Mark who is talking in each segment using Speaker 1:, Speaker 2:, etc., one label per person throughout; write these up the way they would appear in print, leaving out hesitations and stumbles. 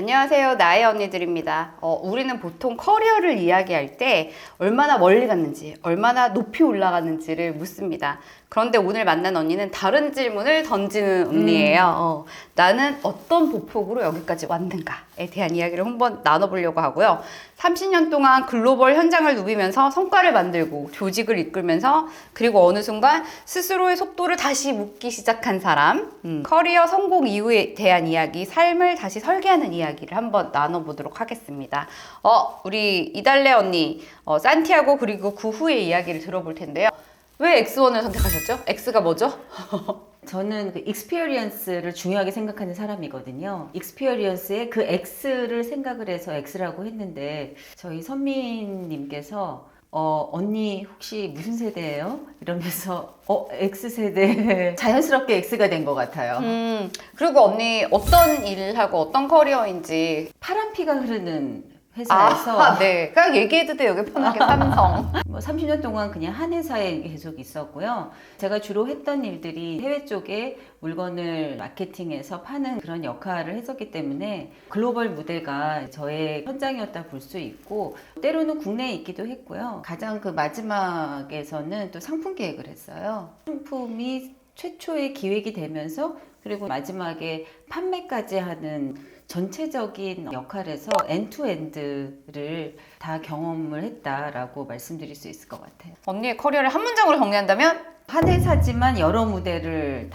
Speaker 1: 안녕하세요. 나의 언니들입니다. 우리는 보통 커리어를 이야기할 때 얼마나 멀리 갔는지, 얼마나 높이 올라갔는지를 묻습니다. 그런데 오늘 만난 언니는 다른 질문을 던지는 언니예요. 나는 어떤 보폭으로 여기까지 왔는가에 대한 이야기를 한번 나눠보려고 하고요. 30년 동안 글로벌 현장을 누비면서 성과를 만들고 조직을 이끌면서 그리고 어느 순간 스스로의 속도를 다시 묻기 시작한 사람, 커리어 성공 이후에 대한 이야기, 삶을 다시 설계하는 이야기를 한번 나눠보도록 하겠습니다. 우리 이달래 언니, 산티아고 그리고 그 후의 이야기를 들어볼 텐데요. 왜 X1을 선택하셨죠? X가 뭐죠?
Speaker 2: 저는 그 익스피리언스를 중요하게 생각하는 사람이거든요. 익스피리언스에 그 X를 생각을 해서 X라고 했는데 저희 선미님께서 언니 혹시 무슨 세대예요? 이러면서 X세대 자연스럽게 X가 된 것 같아요.
Speaker 1: 그리고 언니 어떤 일을 하고 어떤 커리어인지
Speaker 2: 파란 피가 흐르는 회사에서
Speaker 1: 네. 그냥 얘기해도 돼요. 여기 편하게 삼성.
Speaker 2: 뭐 30년 동안 그냥 한 회사에 계속 있었고요. 제가 주로 했던 일들이 해외 쪽에 물건을 마케팅해서 파는 그런 역할을 했었기 때문에 글로벌 무대가 저의 현장이었다 볼 수 있고 때로는 국내에 있기도 했고요. 가장 그 마지막에서는 또 상품 기획을 했어요. 상품이 최초의 기획이 되면서 그리고 마지막에 판매까지 하는 전체적인 역할에서 엔투엔드를 다 경험을 했다라고 말씀드릴 수 있을 것 같아요.
Speaker 1: 언니의 커리어를 한 문장으로 정리한다면
Speaker 2: 한 회사지만 여러 무대를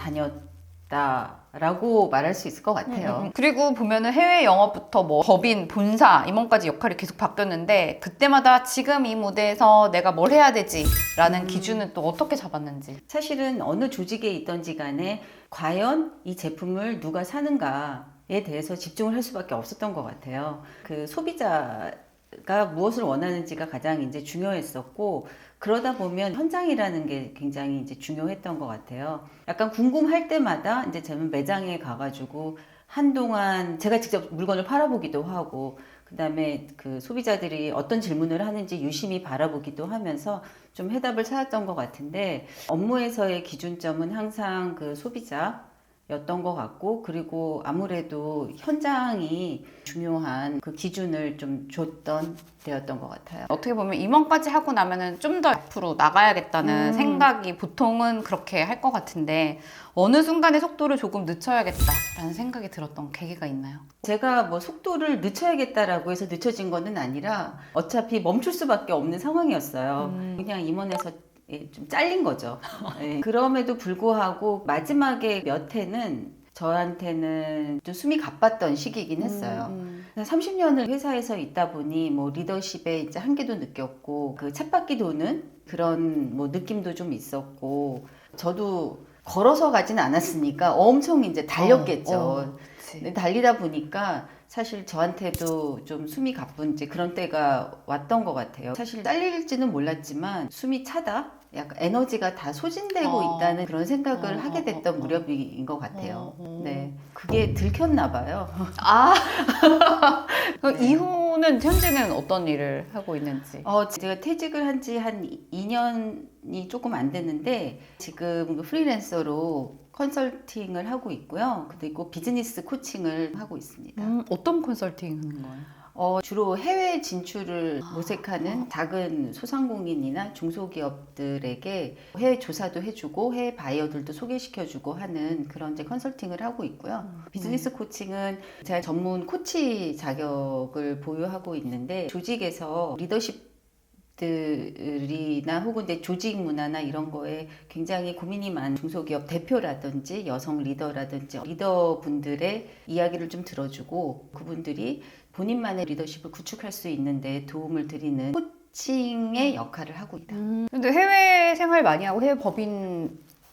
Speaker 2: 다녔다라고 말할 수 있을 것 같아요.
Speaker 1: 그리고 보면은 해외 영업부터 뭐 법인, 본사, 임원까지 역할이 계속 바뀌었는데 그때마다 지금 이 무대에서 내가 뭘 해야 되지? 라는 기준은 또 어떻게 잡았는지.
Speaker 2: 사실은 어느 조직에 있던지 간에 과연 이 제품을 누가 사는가에 대해서 집중을 할 수밖에 없었던 것 같아요. 그 소비자가 무엇을 원하는지가 가장 이제 중요했었고 그러다 보면 현장이라는 게 굉장히 이제 중요했던 것 같아요. 약간 궁금할 때마다 이제 저는 매장에 가가지고 한동안 제가 직접 물건을 팔아보기도 하고 그다음에 그 소비자들이 어떤 질문을 하는지 유심히 바라보기도 하면서 좀 해답을 찾았던 것 같은데 업무에서의 기준점은 항상 그 소비자였던 것 같고 그리고 아무래도 현장이 중요한 그 기준을 좀 줬던 때였던 것 같아요.
Speaker 1: 어떻게 보면 임원까지 하고 나면은 좀 더 앞으로 나가야겠다는 생각이 보통은 그렇게 할 것 같은데 어느 순간에 속도를 조금 늦춰야겠다라는 생각이 들었던 계기가 있나요?
Speaker 2: 제가 뭐 속도를 늦춰야겠다라고 해서 늦춰진 거는 아니라 어차피 멈출 수밖에 없는 상황이었어요. 그냥 임원에서 좀 잘린 거죠. 예. 그럼에도 불구하고 마지막에 몇 해는 저한테는 좀 숨이 가빴던 시기이긴 했어요. 30년을 회사에서 있다 보니 뭐 리더십의 이제 한계도 느꼈고 그 쳇바퀴 도는 그런 뭐 느낌도 좀 있었고 저도 걸어서 가진 않았으니까 엄청 이제 달렸겠죠. 근데 달리다 보니까 사실 저한테도 좀 숨이 가쁜 이제 그런 때가 왔던 것 같아요. 사실 잘릴지는 몰랐지만 숨이 차다? 약간 에너지가 다 소진되고 있다는 그런 생각을 하게 됐던 무렵인 것 같아요. 네. 그게 들켰나 봐요.
Speaker 1: 그럼 이후는 현재는 어떤 일을 하고 있는지.
Speaker 2: 제가 퇴직을 한 지 한 2년이 조금 안 됐는데 지금 프리랜서로 컨설팅을 하고 있고요. 그리고 비즈니스 코칭을 하고 있습니다.
Speaker 1: 어떤 컨설팅 하는 거예요?
Speaker 2: 주로 해외 진출을 모색하는 작은 소상공인이나 중소기업들에게 해외 조사도 해주고 해외 바이어들도 소개시켜주고 하는 그런 이제 컨설팅을 하고 있고요. 비즈니스 코칭은 제가 전문 코치 자격을 보유하고 있는데 조직에서 리더십 들이나 혹은 내 조직 문화나 이런 거에 굉장히 고민이 많은 중소기업 대표라든지 여성 리더라든지 리더분들의 이야기를 좀 들어주고 그분들이 본인만의 리더십을 구축할 수 있는데 도움을 드리는 코칭의 역할을 하고 있다.
Speaker 1: 근데 해외 생활 많이 하고 해외 법인에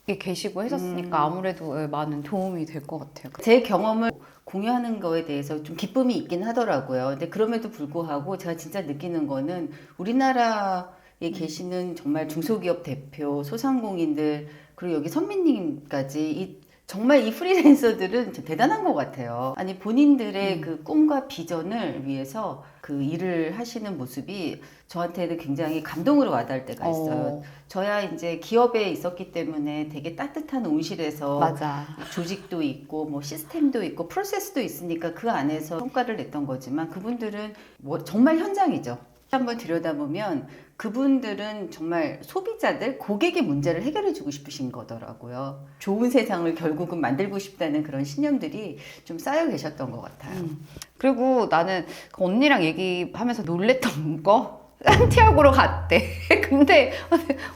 Speaker 1: 계시고 했었으니까 아무래도 많은 도움이 될 것 같아요.
Speaker 2: 제 경험을 공유하는 거에 대해서 좀 기쁨이 있긴 하더라고요. 근데 그럼에도 불구하고 제가 진짜 느끼는 거는 우리나라에 계시는 정말 중소기업 대표, 소상공인들, 그리고 여기 선배님까지 이 정말 이 프리랜서들은 좀 대단한 것 같아요. 아니 본인들의 그 꿈과 비전을 위해서 그 일을 하시는 모습이 저한테는 굉장히 감동으로 와닿을 때가 있어요. 저야 이제 기업에 있었기 때문에 되게 따뜻한 온실에서
Speaker 1: 맞아.
Speaker 2: 조직도 있고 뭐 시스템도 있고 프로세스도 있으니까 그 안에서 성과를 냈던 거지만 그분들은 뭐 정말 현장이죠. 한번 들여다보면 그분들은 정말 소비자들, 고객의 문제를 해결해 주고 싶으신 거더라고요. 좋은 세상을 결국은 만들고 싶다는 그런 신념들이 좀 쌓여 계셨던 것 같아요.
Speaker 1: 그리고 나는 그 언니랑 얘기하면서 놀랬던 거 산티아고로 갔대. 근데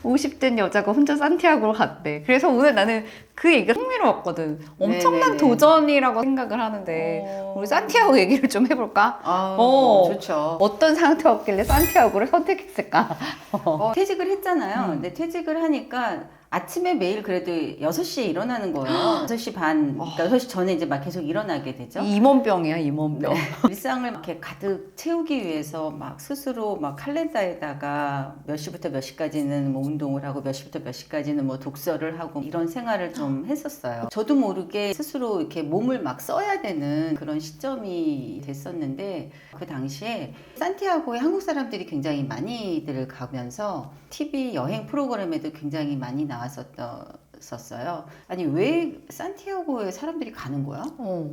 Speaker 1: 50된 여자가 혼자 산티아고로 갔대. 그래서 오늘 나는 그 얘기가 흥미로웠거든. 엄청난
Speaker 2: 네네네.
Speaker 1: 도전이라고 생각을 하는데 우리 산티아고 얘기를 좀 해볼까?
Speaker 2: 좋죠.
Speaker 1: 어떤 상태였길래 산티아고를 선택했을까?
Speaker 2: 퇴직을 했잖아요. 근데 퇴직을 하니까 아침에 매일 그래도 6시에 일어나는 거예요. 6시 반, 그러니까 6시 전에 이제 막 계속 일어나게 되죠.
Speaker 1: 임원병이야, 임원병.
Speaker 2: 일상을 이렇게 가득 채우기 위해서 막 스스로 막 칼렌더에다가 몇 시부터 몇 시까지는 뭐 운동을 하고 몇 시부터 몇 시까지는 뭐 독서를 하고 이런 생활을 좀 했었어요. 저도 모르게 스스로 이렇게 몸을 막 써야 되는 그런 시점이 됐었는데 그 당시에 산티아고에 한국 사람들이 굉장히 많이들 가면서 TV 여행 프로그램에도 굉장히 많이 나왔었어요. 아니 왜 산티아고에 사람들이 가는 거야?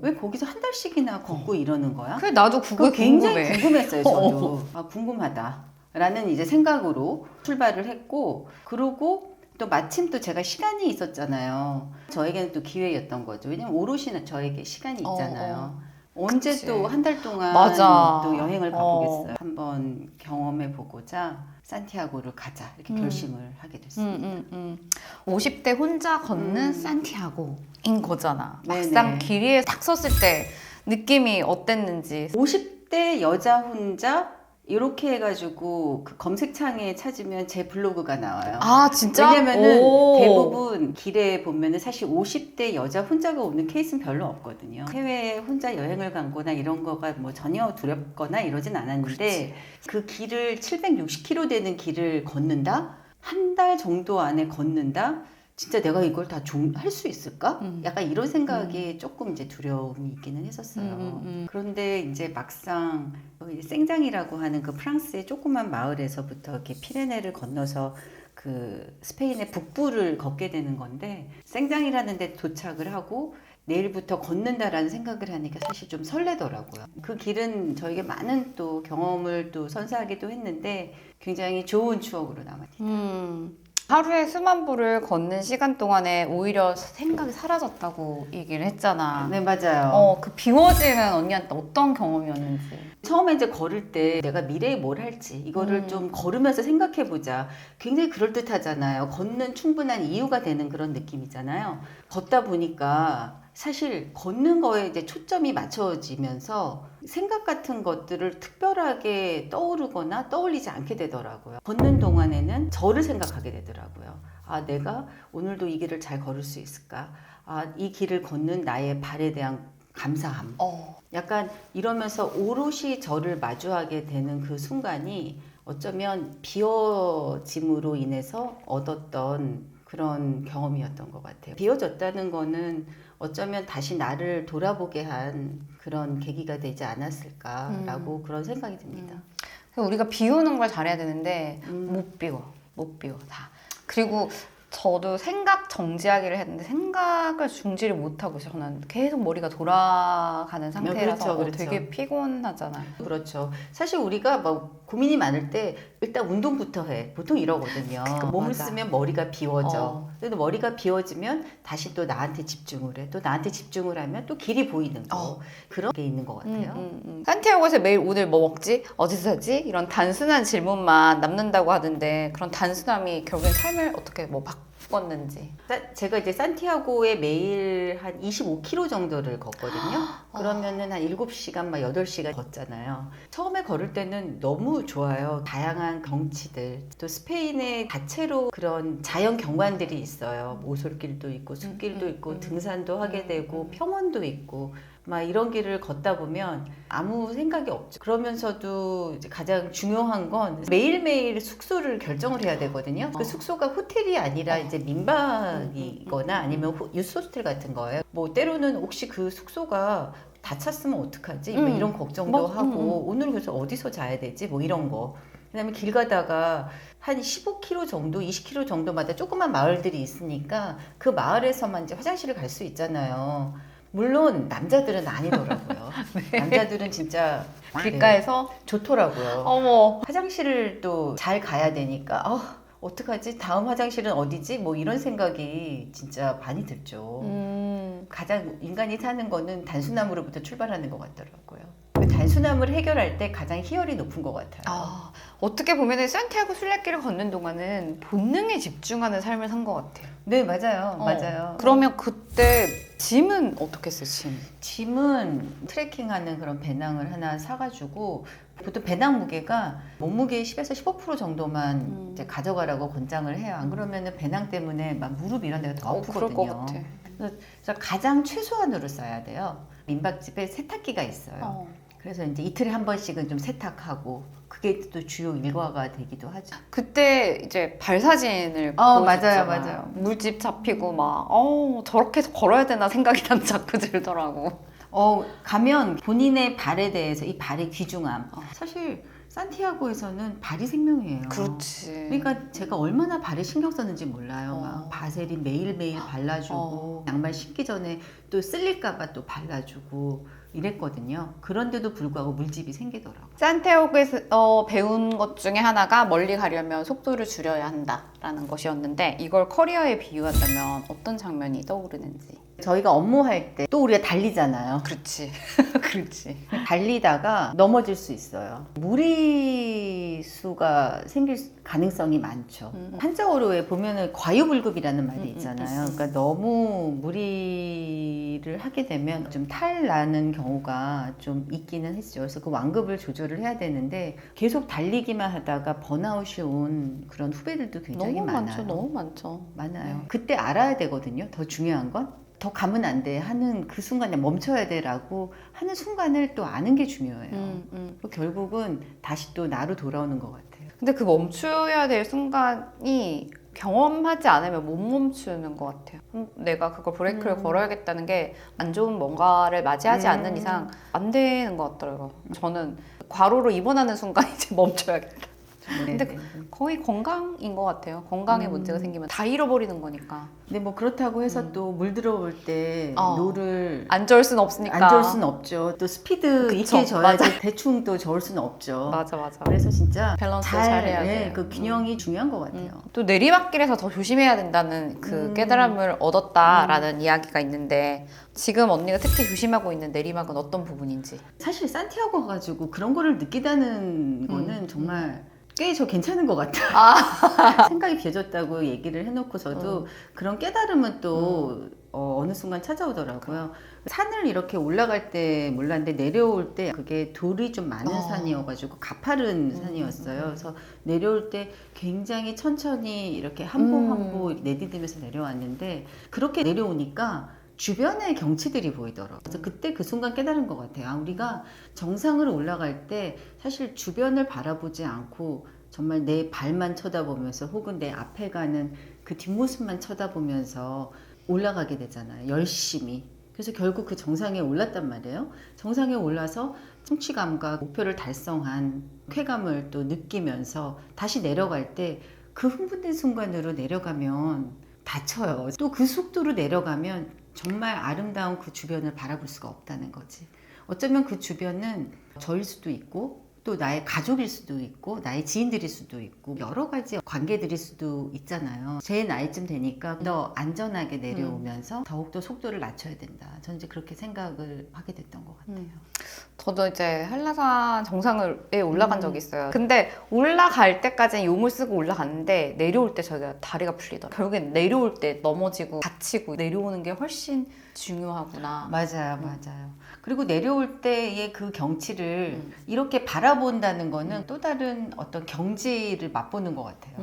Speaker 2: 왜 거기서 한 달씩이나 걷고 이러는 거야?
Speaker 1: 그래, 나도 그거
Speaker 2: 굉장히
Speaker 1: 궁금해.
Speaker 2: 궁금했어요, 저도. 아, 궁금하다라는 이제 생각으로 출발을 했고, 그러고 또 마침 또 제가 시간이 있었잖아요. 저에게는 또 기회였던 거죠. 왜냐면 오롯이 저에게 시간이 있잖아요. 언제
Speaker 1: 그치.
Speaker 2: 또 한 달 동안
Speaker 1: 맞아.
Speaker 2: 또 여행을 가보겠어요. 한번 경험해 보고자 산티아고를 가자 이렇게 결심을 하게 됐습니다.
Speaker 1: 50대 혼자 걷는 산티아고인 거잖아. 막상
Speaker 2: 네네.
Speaker 1: 길 위에 딱 섰을 때 느낌이 어땠는지.
Speaker 2: 50대 여자 혼자 이렇게 해가지고 그 검색창에 찾으면 제 블로그가 나와요.
Speaker 1: 아, 진짜?
Speaker 2: 왜냐면은
Speaker 1: 오.
Speaker 2: 대부분 길에 보면은 사실 50대 여자 혼자가 오는 케이스는 별로 없거든요. 해외에 혼자 여행을 간 거나 이런 거가 뭐 전혀 두렵거나 이러진 않았는데 그 길을 760km 되는 길을 걷는다? 한 달 정도 안에 걷는다? 진짜 내가 이걸 다 할 수 있을까? 약간 이런 생각이 조금 이제 두려움이 있기는 했었어요. 그런데 이제 막상 여기 생장이라고 하는 그 프랑스의 조그만 마을에서부터 이렇게 피레네를 건너서 그 스페인의 북부를 걷게 되는 건데 생장이라는 데 도착을 하고 내일부터 걷는다라는 생각을 하니까 사실 좀 설레더라고요. 그 길은 저에게 많은 또 경험을 또 선사하기도 했는데 굉장히 좋은 추억으로 남았어요.
Speaker 1: 하루에 수만步를 걷는 시간 동안에 오히려 생각이 사라졌다고 얘기를 했잖아.
Speaker 2: 네, 맞아요.
Speaker 1: 그 비워지는 언니한테 어떤 경험이었는지.
Speaker 2: 처음에 이제 걸을 때 내가 미래에 뭘 할지 이거를 좀 걸으면서 생각해 보자. 굉장히 그럴듯하잖아요. 걷는 충분한 이유가 되는 그런 느낌이잖아요. 걷다 보니까 사실 걷는 거에 이제 초점이 맞춰지면서 생각 같은 것들을 특별하게 떠오르거나 떠올리지 않게 되더라고요. 걷는 동안에는 저를 생각하게 되더라고요. 아, 내가 오늘도 이 길을 잘 걸을 수 있을까? 아, 이 길을 걷는 나의 발에 대한 감사함. 약간 이러면서 오롯이 저를 마주하게 되는 그 순간이 어쩌면 비워짐으로 인해서 얻었던 그런 경험이었던 것 같아요. 비워졌다는 거는 어쩌면 다시 나를 돌아보게 한 그런 계기가 되지 않았을까라고 그런 생각이 듭니다.
Speaker 1: 우리가 비우는 걸 잘해야 되는데 못 비워 다. 그리고 저도 생각 정지하기를 했는데 생각을 중지를 못하고 저는 계속 머리가 돌아가는 상태라서
Speaker 2: 그렇죠.
Speaker 1: 되게 피곤하잖아요.
Speaker 2: 그렇죠. 사실 우리가 뭐 고민이 많을 때 일단 운동부터 해. 보통 이러거든요. 몸을
Speaker 1: 맞아.
Speaker 2: 쓰면 머리가 비워져. 근데 머리가 비워지면 다시 또 나한테 집중을 해. 또 나한테 집중을 하면 또 길이 보이는 거. 그런 게 있는 것 같아요.
Speaker 1: 산티아고에서 매일 오늘 뭐 먹지? 어디서 사지? 이런 단순한 질문만 남는다고 하던데 그런 단순함이 결국엔 삶을 어떻게 뭐 바꿨는지.
Speaker 2: 제가 이제 산티아고에 매일 한 25km 정도를 걷거든요. 그러면은 한 7시간, 막 8시간 걷잖아요. 처음에 걸을 때는 너무 좋아요. 다양한 경치들. 또 스페인의 자체로 그런 자연 경관들이 있어요. 오솔길도 있고 숲길도 있고 등산도 하게 되고 평원도 있고 막 이런 길을 걷다 보면 아무 생각이 없죠. 그러면서도 이제 가장 중요한 건 매일매일 숙소를 결정을 해야 되거든요. 그 숙소가 호텔이 아니라 이제 민박이거나 아니면 유스호스텔 같은 거예요. 뭐 때로는 혹시 그 숙소가 다 찼으면 어떡하지? 뭐 이런 걱정도 하고 오늘 그래서 어디서 자야 되지? 뭐 이런 거. 그다음에 길 가다가 한 15km 정도, 20km 정도마다 조그만 마을들이 있으니까 그 마을에서만 이제 화장실을 갈 수 있잖아요. 물론 남자들은 아니더라고요. 남자들은 진짜
Speaker 1: 길가에서
Speaker 2: 좋더라고요.
Speaker 1: 어머.
Speaker 2: 화장실을 또 잘 가야 되니까 어떡하지? 다음 화장실은 어디지? 뭐 이런 생각이 진짜 많이 들죠. 가장 인간이 사는 거는 단순함으로부터 출발하는 것 같더라고요. 그 단순함을 해결할 때 가장 희열이 높은 것 같아요.
Speaker 1: 어떻게 보면 산티아고 순례길을 걷는 동안은 본능에 집중하는 삶을 산 것 같아요.
Speaker 2: 네, 맞아요. 맞아요.
Speaker 1: 그러면 그때 짐은 어떻게 했어요, 짐?
Speaker 2: 짐은 트레킹하는 그런 배낭을 하나 사가지고 보통 배낭 무게가 몸무게의 10에서 15% 정도만 이제 가져가라고 권장을 해요. 안 그러면은 배낭 때문에 막 무릎 이런 데가 더 아프거든요.
Speaker 1: 그럴 것 같아.
Speaker 2: 그래서 가장 최소한으로 써야 돼요. 민박집에 세탁기가 있어요. 그래서 이제 이틀에 한 번씩은 좀 세탁하고 그게 또 주요 일과가 되기도 하죠.
Speaker 1: 그때 이제 발 사진을
Speaker 2: 맞아요,
Speaker 1: 보여줬잖아.
Speaker 2: 맞아요.
Speaker 1: 물집 잡히고 막 저렇게 해서 걸어야 되나 생각이 난 자꾸 들더라고.
Speaker 2: 가면 본인의 발에 대해서 이 발의 귀중함. 사실 산티아고에서는 발이 생명이에요.
Speaker 1: 그렇지.
Speaker 2: 그러니까 제가 얼마나 발에 신경 썼는지 몰라요. 막 바세린 매일매일 발라주고 양말 신기 전에 또 쓸릴까봐 또 발라주고 이랬거든요. 그런데도 불구하고 물집이 생기더라고요.
Speaker 1: 산티아고에서 배운 것 중에 하나가 멀리 가려면 속도를 줄여야 한다라는 것이었는데 이걸 커리어에 비유한다면 어떤 장면이 떠오르는지.
Speaker 2: 저희가 업무할 때 또 우리가 달리잖아요.
Speaker 1: 그렇지. 그렇지.
Speaker 2: 달리다가 넘어질 수 있어요. 무리수가 생길 가능성이 많죠. 한자어로에 보면은 과유불급이라는 말이 있잖아요. 그러니까 너무 무리를 하게 되면 좀 탈나는 경우가 좀 있기는 했죠. 그래서 그 완급을 조절을 해야 되는데 계속 달리기만 하다가 번아웃이 온 그런 후배들도 굉장히
Speaker 1: 너무
Speaker 2: 많아요.
Speaker 1: 많죠. 너무 많죠.
Speaker 2: 많아요. 그때 알아야 되거든요. 더 중요한 건. 더 가면 안 돼 하는 그 순간에 멈춰야 돼라고 하는 순간을 또 아는 게 중요해요. 그리고 결국은 다시 또 나로 돌아오는 것 같아요.
Speaker 1: 근데 그 멈춰야 될 순간이 경험하지 않으면 못 멈추는 것 같아요. 내가 그걸 브레이크를 걸어야겠다는 게 안 좋은 뭔가를 맞이하지 않는 이상 안 되는 것 같더라고요. 저는 과로로 입원하는 순간 이제 멈춰야겠다. 근데 거의 건강인 것 같아요. 건강에 문제가 생기면 다 잃어버리는 거니까.
Speaker 2: 근데 뭐 그렇다고 해서 또 물 들어올 때 노를
Speaker 1: 안 저을 순 없으니까.
Speaker 2: 안 저을 수는 없죠. 또 스피드
Speaker 1: 그쵸,
Speaker 2: 있게 저야지 대충 또 저을 수는 없죠.
Speaker 1: 맞아.
Speaker 2: 그래서 진짜
Speaker 1: 밸런스 잘 해야 돼요.
Speaker 2: 그 균형이 중요한 것 같아요.
Speaker 1: 또 내리막길에서 더 조심해야 된다는 그 깨달음을 얻었다라는 이야기가 있는데 지금 언니가 특히 조심하고 있는 내리막은 어떤 부분인지.
Speaker 2: 사실 산티아고 가가지고 그런 거를 느끼다는 거는 정말 꽤 저 괜찮은 것 같아요. 생각이 비어졌다고 얘기를 해놓고서도 그런 깨달음은 또 어느 순간 찾아오더라고요. 산을 이렇게 올라갈 때 몰랐는데 내려올 때 그게 돌이 좀 많은 산이어가지고 가파른 산이었어요. 그래서 내려올 때 굉장히 천천히 이렇게 한 보 한 보 내디디면서 내려왔는데 그렇게 내려오니까 주변의 경치들이 보이더라고요. 그래서 그때 그 순간 깨달은 것 같아요. 우리가 정상으로 올라갈 때 사실 주변을 바라보지 않고 정말 내 발만 쳐다보면서 혹은 내 앞에 가는 그 뒷모습만 쳐다보면서 올라가게 되잖아요. 열심히. 그래서 결국 그 정상에 올랐단 말이에요. 정상에 올라서 성취감과 목표를 달성한 쾌감을 또 느끼면서 다시 내려갈 때 그 흥분된 순간으로 내려가면 다쳐요. 또 그 속도로 내려가면 정말 아름다운 그 주변을 바라볼 수가 없다는 거지. 어쩌면 그 주변은 저일 수도 있고 또 나의 가족일 수도 있고 나의 지인들일 수도 있고 여러 가지 관계들일 수도 있잖아요. 제 나이쯤 되니까 더 안전하게 내려오면서 더욱더 속도를 낮춰야 된다. 저는 이제 그렇게 생각을 하게 됐던 것 같아요.
Speaker 1: 저도 이제 한라산 정상에 올라간 적이 있어요. 근데 올라갈 때까지는 용을 쓰고 올라갔는데 내려올 때 저희가 다리가 풀리더라고요. 결국엔 내려올 때 넘어지고 다치고 내려오는 게 훨씬 중요하구나.
Speaker 2: 맞아요. 그리고 내려올 때의 그 경치를 이렇게 바라본다는 거는 또 다른 어떤 경지를 맛보는 것 같아요.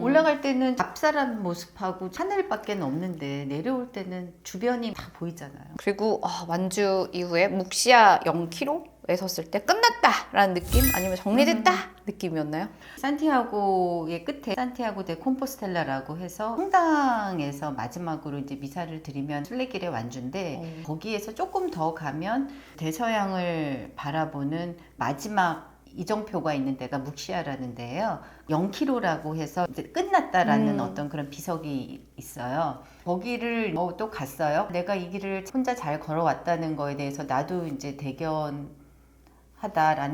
Speaker 2: 올라갈 때는 앞사람 모습하고 하늘밖에 없는데 내려올 때는 주변이 다 보이잖아요.
Speaker 1: 그리고 완주 이후에 묵시아 0km에 섰을 때 끝났다라는 느낌? 아니면 정리됐다 느낌이었나요?
Speaker 2: 산티아고의 끝에 산티아고 데 콤포스텔라라고 해서 성당에서 마지막으로 이제 미사를 드리면 순례길의 완주인데 거기에서 조금 더 가면 대서양을 바라보는 마지막 이정표가 있는 데가 묵시아라는 데예요. 0km라고 해서 이제 끝났다라는 어떤 그런 비석이 있어요. 거기를 또 갔어요. 내가 이 길을 혼자 잘 걸어왔다는 거에 대해서 나도 이제 대견하다라는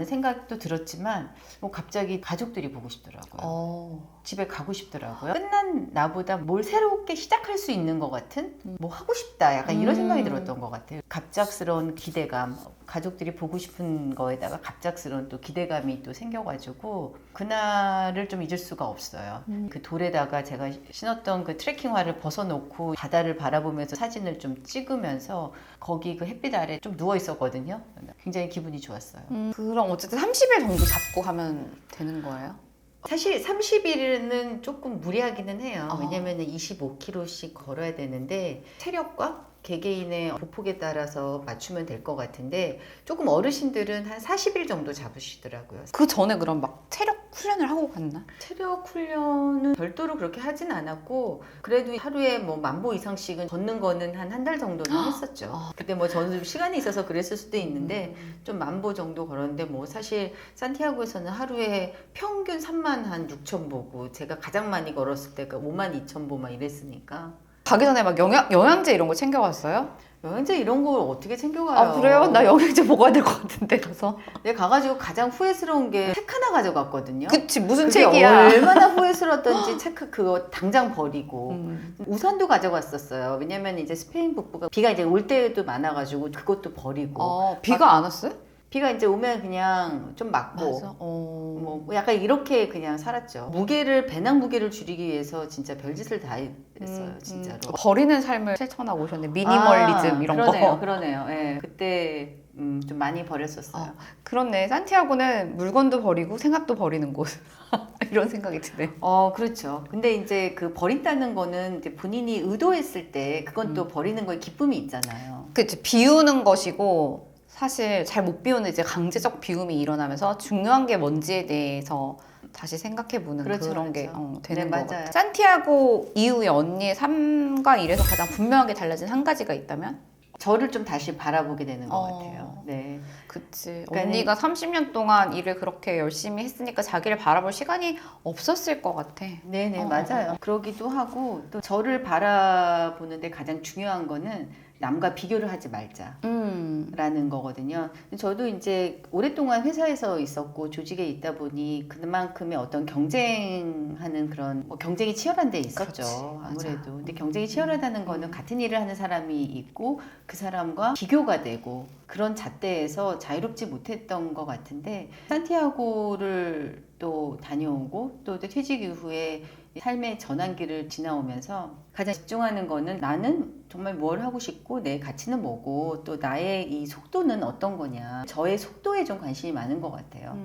Speaker 2: 생각도 들었지만 갑자기 가족들이 보고 싶더라고요. 집에 가고 싶더라고요. 끝난 나보다 뭘 새롭게 시작할 수 있는 것 같은 뭐 하고 싶다 약간 이런 생각이 들었던 것 같아요. 갑작스러운 기대감, 가족들이 보고 싶은 거에다가 갑작스러운 또 기대감이 또 생겨가지고 그날을 좀 잊을 수가 없어요. 그 돌에다가 제가 신었던 그 트레킹화를 벗어놓고 바다를 바라보면서 사진을 좀 찍으면서 거기 그 햇빛 아래 좀 누워 있었거든요. 굉장히 기분이 좋았어요.
Speaker 1: 그럼 어쨌든 30일 정도 잡고 가면 되는 거예요?
Speaker 2: 사실 30일은 조금 무리하기는 해요. 왜냐면 25km씩 걸어야 되는데 체력과 개개인의 보폭에 따라서 맞추면 될 것 같은데 조금 어르신들은 한 40일 정도 잡으시더라고요.
Speaker 1: 그 전에 그럼 막 체력 훈련을 하고 갔나?
Speaker 2: 체력 훈련은 별도로 그렇게 하진 않았고 그래도 하루에 뭐 10,000보 이상씩은 걷는 거는 한 달 정도는 했었죠. 그때 뭐 저는 좀 시간이 있어서 그랬을 수도 있는데 좀 10,000보 정도 걸었는데 뭐 사실 산티아고에서는 하루에 평균 36,000보고 제가 가장 많이 걸었을 때가 52,000보 막 이랬으니까
Speaker 1: 가기 전에 막 영양제 이런 거 챙겨갔어요?
Speaker 2: 영양제 이런 걸 어떻게 챙겨가요?
Speaker 1: 아 그래요? 나 영양제 먹어야 될 것 같은데 가서.
Speaker 2: 내가 가가지고 가장 후회스러운 게 책 하나 가져갔거든요.
Speaker 1: 그치 무슨
Speaker 2: 그게
Speaker 1: 책이야?
Speaker 2: 얼마나 후회스러웠던지 책 그거 당장 버리고 우산도 가져갔었어요. 왜냐면 이제 스페인 북부가 비가 이제 올 때도 많아가지고 그것도 버리고
Speaker 1: 비가 안 왔어요?
Speaker 2: 비가 이제 오면 그냥 좀 맞고
Speaker 1: 맞아.
Speaker 2: 뭐 약간 이렇게 그냥 살았죠. 배낭 무게를 줄이기 위해서 진짜 별짓을 다 했어요, 진짜로.
Speaker 1: 버리는 삶을 실천하고 오셨네. 미니멀리즘 이런 거.
Speaker 2: 그러네요. 예. 그때 좀 많이 버렸었어요.
Speaker 1: 그렇네. 산티아고는 물건도 버리고 생각도 버리는 곳. 이런 생각이 드네.
Speaker 2: 그렇죠. 근데 이제 그 버린다는 거는 이제 본인이 의도했을 때 그건 또 버리는 거에 기쁨이 있잖아요.
Speaker 1: 그치. 비우는 것이고 사실 잘 못 비우는 이제 강제적 비움이 일어나면서 중요한 게 뭔지에 대해서 다시 생각해보는
Speaker 2: 그렇죠,
Speaker 1: 그런 게 되는 거
Speaker 2: 맞아요.
Speaker 1: 같아요. 산티아고 이후에 언니의 삶과 일에서 가장 분명하게 달라진 한 가지가 있다면?
Speaker 2: 저를 좀 다시 바라보게 되는 것 같아요. 네.
Speaker 1: 그치.
Speaker 2: 그러니까
Speaker 1: 언니가 30년 동안 일을 그렇게 열심히 했으니까 자기를 바라볼 시간이 없었을 것 같아.
Speaker 2: 네네, 맞아요. 그러기도 하고 또 저를 바라보는데 가장 중요한 거는 남과 비교를 하지 말자. 라는 거거든요. 저도 이제 오랫동안 회사에서 있었고 조직에 있다 보니 그만큼의 어떤 경쟁하는 그런 경쟁이 치열한 데 있었죠.
Speaker 1: 그렇지,
Speaker 2: 아무래도.
Speaker 1: 맞아.
Speaker 2: 근데 경쟁이 치열하다는 거는 같은 일을 하는 사람이 있고 그 사람과 비교가 되고 그런 잣대에서 자유롭지 못했던 것 같은데 산티아고를 또 다녀오고 또 퇴직 이후에 삶의 전환기를 지나오면서 가장 집중하는 거는 나는 정말 뭘 하고 싶고 내 가치는 뭐고 또 나의 이 속도는 어떤 거냐. 저의 속도에 좀 관심이 많은 것 같아요.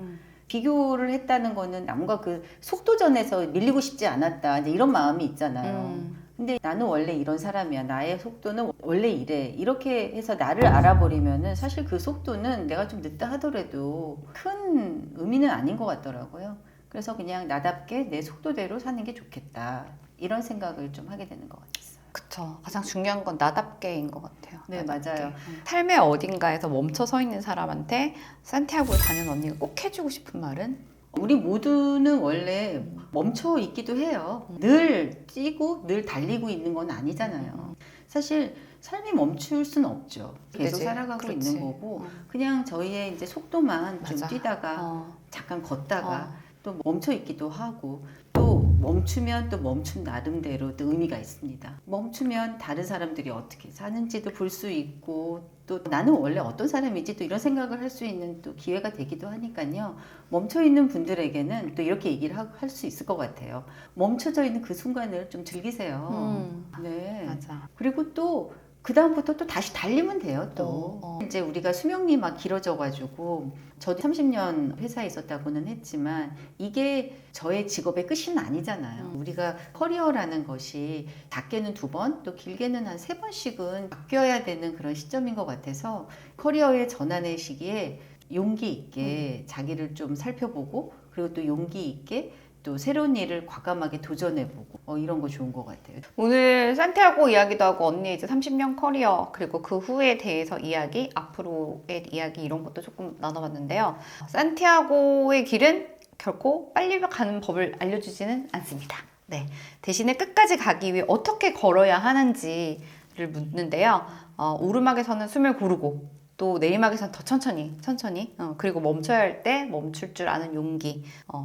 Speaker 2: 비교를 했다는 거는 남과 그 속도전에서 밀리고 싶지 않았다. 이제 이런 마음이 있잖아요. 근데 나는 원래 이런 사람이야. 나의 속도는 원래 이래. 이렇게 해서 나를 알아버리면은 사실 그 속도는 내가 좀 늦다 하더라도 큰 의미는 아닌 것 같더라고요. 그래서 그냥 나답게 내 속도대로 사는 게 좋겠다. 이런 생각을 좀 하게 되는 것 같았어요.
Speaker 1: 그쵸. 가장 중요한 건 나답게인 것 같아요.
Speaker 2: 네,
Speaker 1: 나답게.
Speaker 2: 맞아요.
Speaker 1: 삶의 어딘가에서 멈춰 서 있는 사람한테 산티아고를 다녀온 언니가 꼭 해주고 싶은 말은?
Speaker 2: 우리 모두는 원래 멈춰 있기도 해요. 늘 뛰고 늘 달리고 있는 건 아니잖아요. 사실 삶이 멈출 수는 없죠. 계속
Speaker 1: 그치?
Speaker 2: 살아가고
Speaker 1: 그렇지.
Speaker 2: 있는 거고 그냥 저희의 이제 속도만 좀
Speaker 1: 맞아.
Speaker 2: 뛰다가 잠깐 걷다가
Speaker 1: 어.
Speaker 2: 또 멈춰 있기도 하고 또 멈추면 또 멈춘 나름대로 또 의미가 있습니다. 멈추면 다른 사람들이 어떻게 사는지도 볼 수 있고 또 나는 원래 어떤 사람이지 또 이런 생각을 할 수 있는 또 기회가 되기도 하니까요. 멈춰 있는 분들에게는 또 이렇게 얘기를 할 수 있을 것 같아요. 멈춰져 있는 그 순간을 좀 즐기세요. 네.
Speaker 1: 맞아.
Speaker 2: 그리고 또 그 다음부터 또 다시 달리면 돼요. 또
Speaker 1: 어.
Speaker 2: 이제 우리가 수명이 막 길어져가지고 저도 30년 회사에 있었다고는 했지만 이게 저의 직업의 끝은 아니잖아요. 우리가 커리어라는 것이 작게는 2번, 또 길게는 한 3번씩은 바뀌어야 되는 그런 시점인 것 같아서 커리어의 전환의 시기에 용기 있게 자기를 좀 살펴보고 그리고 또 용기 있게 또 새로운 일을 과감하게 도전해보고 이런 거 좋은 것 같아요.
Speaker 1: 오늘 산티아고 이야기도 하고 언니의 이제 30년 커리어 그리고 그 후에 대해서 이야기, 앞으로의 이야기 이런 것도 조금 나눠봤는데요. 산티아고의 길은 결코 빨리 가는 법을 알려주지는 않습니다. 네, 대신에 끝까지 가기 위해 어떻게 걸어야 하는지를 묻는데요. 오르막에서는 숨을 고르고 또 내리막에서는 더 천천히 그리고 멈춰야 할 때 멈출 줄 아는 용기.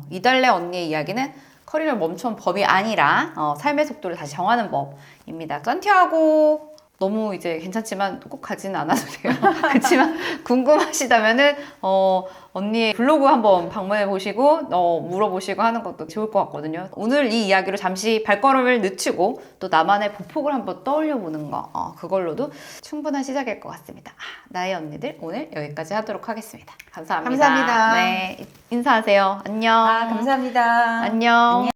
Speaker 1: 이달래 언니의 이야기는 커리어를 멈춘 법이 아니라 삶의 속도를 다시 정하는 법입니다. 산티아고 너무 이제 괜찮지만 꼭 가지는 않아도 돼요. 그렇지만 궁금하시다면은 언니의 블로그 한번 방문해 보시고 물어보시고 하는 것도 좋을 것 같거든요. 오늘 이 이야기로 잠시 발걸음을 늦추고 또 나만의 보폭을 한번 떠올려 보는 거 그걸로도 충분한 시작일 것 같습니다. 나의 언니들 오늘 여기까지 하도록 하겠습니다. 감사합니다.
Speaker 2: 감사합니다.
Speaker 1: 네, 인사하세요. 안녕.
Speaker 2: 감사합니다.
Speaker 1: 안녕.